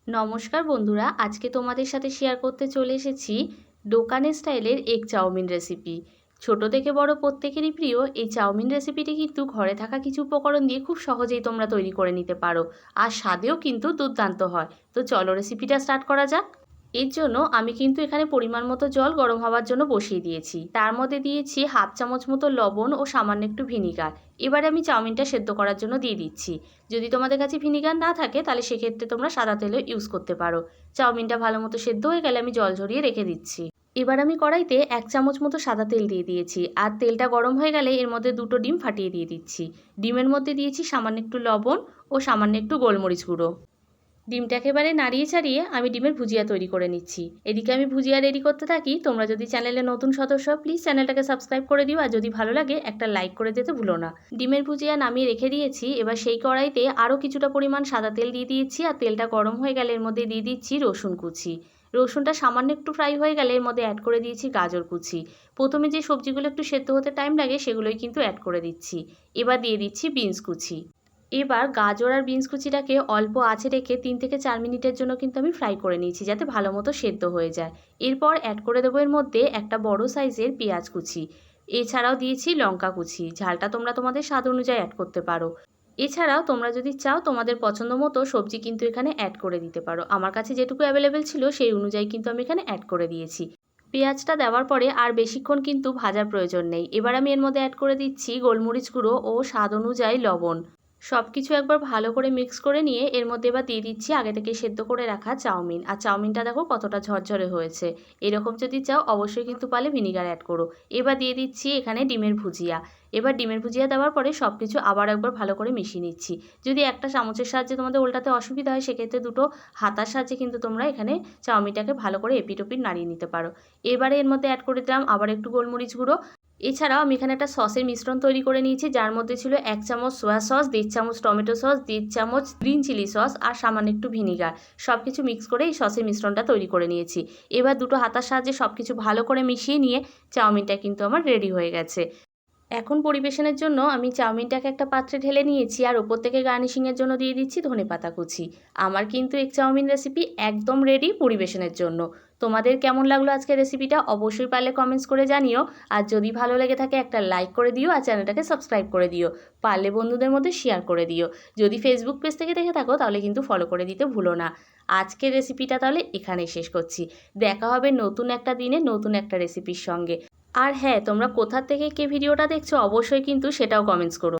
নমস্কার বন্ধুরা, আজকে তোমাদের সাথে শেয়ার করতে চলে এসেছি দোকানের স্টাইলের এগ চাউমিন রেসিপি। ছোট থেকে বড় প্রত্যেকেরই প্রিয় এই চাউমিন রেসিপিটি কিন্তু ঘরে থাকা কিছু উপকরণ দিয়ে খুব সহজেই তোমরা তৈরি করে নিতে পারো, আর স্বাদেও কিন্তু দুর্দান্ত হয়। তো চলো রেসিপিটা স্টার্ট করা যাক। এর জন্য আমি কিন্তু এখানে পরিমাণ মতো জল গরম হওয়ার জন্য বসিয়ে দিয়েছি। তার মধ্যে দিয়েছি হাফ চামচ মতো লবণ ও সামান্য একটু ভিনিগার। এবারে আমি চাউমিনটা সেদ্ধ করার জন্য দিয়ে দিচ্ছি। যদি তোমাদের কাছে ভিনিগার না থাকে তাহলে সেক্ষেত্রে তোমরা সাদা তেলও ইউজ করতে পারো। চাউমিনটা ভালো মতো সেদ্ধ হয়ে গেলে আমি জল ঝরিয়ে রেখে দিচ্ছি। এবার আমি কড়াইতে 1 চামচ মতো সাদা তেল দিয়ে দিয়েছি, আর তেলটা গরম হয়ে গেলে এর মধ্যে 2টো ডিম ফাটিয়ে দিয়ে দিচ্ছি। ডিমের মধ্যে দিয়েছি সামান্য একটু লবণ ও সামান্য একটু গোলমরিচ গুঁড়ো। ডিমটাকে এবারে নাড়িয়ে ছাড়িয়ে আমি ডিমের ভুজিয়া তৈরি করে নিচ্ছি। এদিকে আমি ভুজিয়া রেডি করতে থাকি। তোমরা যদি চ্যানেলে নতুন সদস্য প্লিজ চ্যানেলটাকে সাবস্ক্রাইব করে দিও, আর যদি ভালো লাগে একটা লাইক করে দিতে ভুলো না। ডিমের ভুজিয়া নামিয়ে রেখে দিয়েছি। এবার সেই কড়াইতে আরও কিছুটা পরিমাণ সাদা তেল দিয়ে দিয়েছি, আর তেলটা গরম হয়ে গেলে এর মধ্যে দিয়ে দিচ্ছি রসুন কুচি। রসুনটা সামান্য একটু ফ্রাই হয়ে গেলে এর মধ্যে অ্যাড করে দিয়েছি গাজর কুচি। প্রথমে যে সবজিগুলো একটু সেদ্ধ হতে টাইম লাগে সেগুলোই কিন্তু অ্যাড করে দিচ্ছি। এবার দিয়ে দিচ্ছি বিনস কুচি। এবার গাজর আর বিনস কুচিটাকে অল্প আঁচে রেখে 3 থেকে 4 মিনিটের জন্য কিন্তু আমি ফ্রাই করে নিয়েছি, যাতে ভালো মতো সেদ্ধ হয়ে যায়। এরপর অ্যাড করে দেবো এর মধ্যে একটা বড় সাইজের পেঁয়াজ কুচি। এছাড়াও দিয়েছি লঙ্কা কুচি। ঝালটা তোমরা তোমাদের স্বাদ অনুযায়ী অ্যাড করতে পারো। এছাড়াও তোমরা যদি চাও তোমাদের পছন্দ মতো সবজি কিন্তু এখানে অ্যাড করে দিতে পারো। আমার কাছে যেটুকু অ্যাভেলেবেল ছিল সেই অনুযায়ী কিন্তু আমি এখানে অ্যাড করে দিয়েছি। পেঁয়াজটা দেওয়ার পরে আর বেশিক্ষণ কিন্তু ভাজার প্রয়োজন নেই। এবার আমি এর মধ্যে অ্যাড করে দিচ্ছি গোলমরিচ গুঁড়ো ও স্বাদ অনুযায়ী লবণ। সব কিছু একবার ভালো করে মিক্স করে নিয়ে এর মধ্যে এবার দিয়ে দিচ্ছি আগে থেকে সেদ্ধ করে রাখা চাউমিন। আর চাউমিনটা দেখো কতটা ঝরঝরে হয়েছে। এরকম যদি চাও অবশ্যই কিন্তু পারলে ভিনিগার অ্যাড করো। এবার দিয়ে দিচ্ছি এখানে ডিমের ভুজিয়া। এবার ডিমের ভুজিয়া দেওয়ার পরে সব কিছু আবার একবার ভালো করে মিশিয়ে নিচ্ছি। যদি একটা চামচের সাহায্যে তোমাদের উল্টাতে অসুবিধা হয় সেক্ষেত্রে 2টো হাতার সাহায্যে কিন্তু তোমরা এখানে চাউমিনটাকে ভালো করে এপিট ওপিট নাড়িয়ে নিতে পারো। এবারে এর মধ্যে অ্যাড করে দিলাম আবার একটু গোলমরিচ গুঁড়ো। এছাড়াও আমি এখানে একটা সসের মিশ্রণ তৈরি করে নিয়েছি, যার মধ্যে ছিল 1 চামচ সোয়া সস, 1.5 চামচ টমেটো সস, 1.5 চামচ গ্রিন চিলি সস আর সামান্য একটু ভিনিগার। সব কিছু মিক্স করে এই সসের মিশ্রণটা তৈরি করে নিয়েছি। এবার 2টো হাতার সাহায্যে সব কিছু ভালো করে মিশিয়ে নিয়ে চাউমিনটা কিন্তু আমার রেডি হয়ে গেছে। এখন পরিবেশনের জন্য আমি চাউমিনটাকে একটা পাত্রে ঢেলে নিয়েছি, আর ওপর থেকে গার্নিশিংয়ের জন্য দিয়ে দিচ্ছি ধনেপাতা কুচি। আমার কিন্তু এগ চাউমিন রেসিপি একদম রেডি পরিবেশনের জন্য। তোমাদের কেমন লাগলো আজকের রেসিপিটা অবশ্যই পারলে কমেন্টস করে জানিও। আর যদি ভালো লেগে থাকে একটা লাইক করে দিও, আর চ্যানেলটাকে সাবস্ক্রাইব করে দিও। পারলে বন্ধুদের মধ্যে শেয়ার করে দিও। যদি ফেসবুক পেজ থেকে দেখে থাকো তাহলে কিন্তু ফলো করে দিতে ভুলো না। আজকের রেসিপিটা তাহলে এখানেই শেষ করছি। দেখা হবে নতুন একটা দিনে নতুন একটা রেসিপির সঙ্গে। আর হ্যাঁ, তোমরা কোথা থেকে কে ভিডিওটা দেখছো অবশ্যই কিন্তু সেটাও কমেন্টস করো।